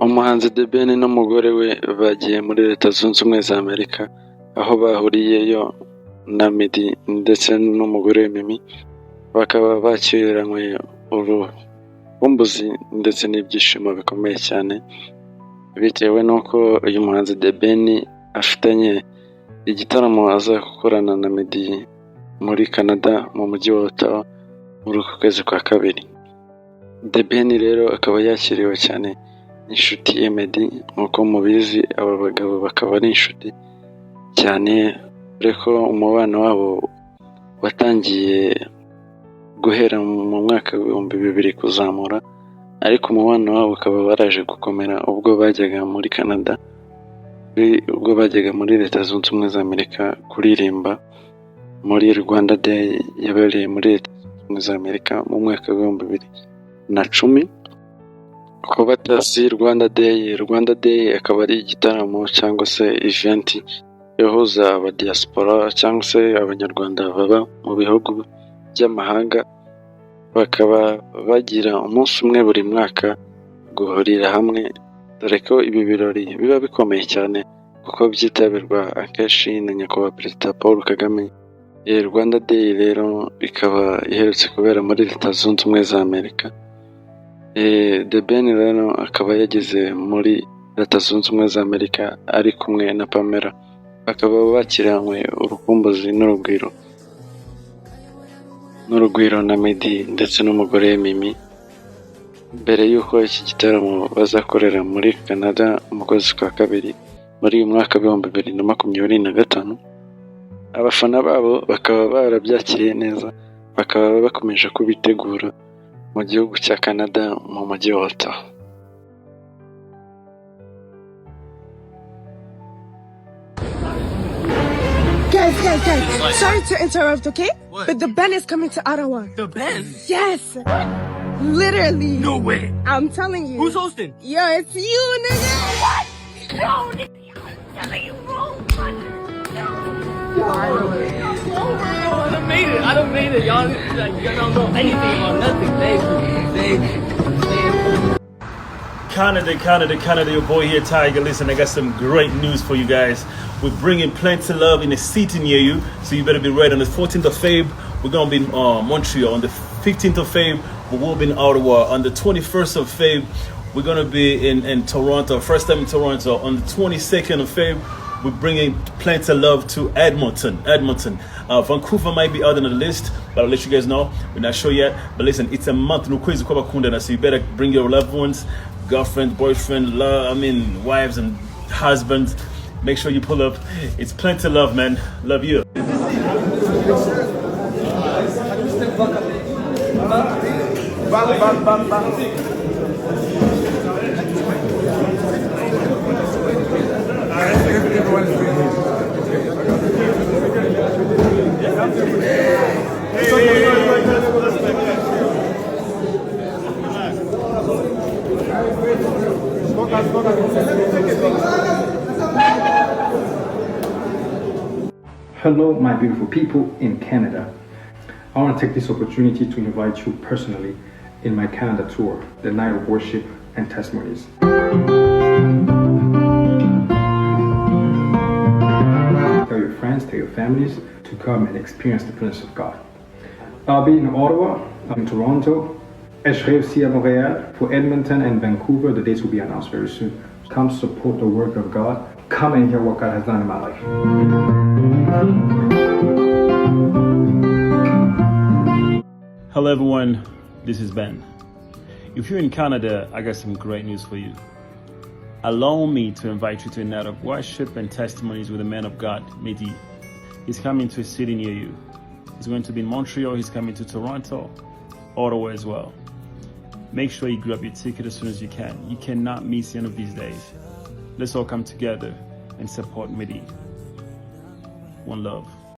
umuhanzi THEBEN n'umugore we bagiye muri Leta Zunze Ubumwe za Amerika, aho bahuriyeyo na Meddy ndetse n'umugore we Mimi, bakaba bakiranywe urukumbuzi ndetse n'ibyishimo bikomeye cyane, bitewe n'uko uyu muhanzi THEBEN afitanye igitaramo aza gukorana na Meddy muri Canada mu mujyi wa Ottawa muri uku kwezi kwa kabiri. THEBEN rero akaba yakiriwe cyane inshuti ya Meddy, nk'uko mubizi aba bagabo bakaba ari inshuti cyane, dore ko umubano wabo watangiye guhera mu mwaka w'ibihumbi 2000 kuzamura, ariko umubano wabo ukaba waraje gukomera ubwo bajyaga muri Canada, ubwo bajyaga muri Leta Zunze Ubumwe za Amerika kuririmba muri Rwanda Day yabereye muri Leta Zunze Ubumwe za Amerika mu mwaka w'ibihumbi 2010. Ko batazi Rwanda Day akaba ari igitaramo cyangwa se event ihuza aba diaspora cyangwa se abanyarwanda baba mu bihugu by'amahanga, bakaba bagira umunsi umwe buri mwaka guhurira hamwe, dore ko ibi birori biba bikomeye cyane kuko byitabirwa akenshi na nyakubahwa Perezida Paul Kagame. Rwanda Day rero ikaba iherutse kubera muri Leta Zunze Ubumwe za Amerika. THEBEN rero akaba yageze muri Leta Zunze Ubumwe za Amerika ari kumwe na Pamella, bakaba bakiranywe urukumbuzi n'urugwiro na Meddy ndetse n'umugore we Mimi, mbere y'uko iki gitaramo bazakorera muri Canada mu kwezi kwa kabiri muri uyu mwaka w'ibihumbi 2025. Abafana babo bakaba barabyakiriye neza, bakaba bakomeje kubitegura mu gihugu cya Canada mu mujyi wa Ottawa. Guys, sorry to interrupt, okay? What? But the band is coming to Ottawa. The band? Yes! Literally. No way. I'm telling you. Who's hosting? Yo, it's you, nigga! What? No, nigga, I'm telling you wrong, brother. I done made it. Y'all don't know anything about nothing. Canada, your boy here, Tiger. Listen, I got some great news for you guys. We're bringing plenty of love in a city near you, so you better be ready. On the 14th of Feb, we're gonna be in Montreal. On the 15th of Feb, we will be in Ottawa. On the 21st of Feb, we're gonna be in Toronto. First time in Toronto. On the 22nd of Feb, we're bringing plenty of love to Edmonton. Vancouver might be out on the list, but I'll let you guys know. We're not sure yet. But listen, it's a month. No quiz, so you better bring your loved ones, girlfriend, boyfriend, wives and husbands. Make sure you pull up. It's plenty of love, man. Love you. Hello, my beautiful people in Canada. I want to take this opportunity to invite you personally in my Canada tour, the night of worship and testimonies. Tell your friends, tell your families to come and experience the presence of God. I'll be in Ottawa, in Toronto, et je serai aussi à Montréal. For Edmonton and Vancouver, the dates will be announced very soon. Come support the work of God. Come and hear what God has done in my life. Hello everyone, this is Ben. If you're in Canada, I got some great news for you. Allow me to invite you to a night of worship and testimonies with the man of God, Meddy. He's coming to a city near you. He's going to be in Montreal, he's coming to Toronto, Ottawa as well. Make sure you grab your ticket as soon as you can. You cannot miss any of these days. Let's all come together and support Meddy. One love.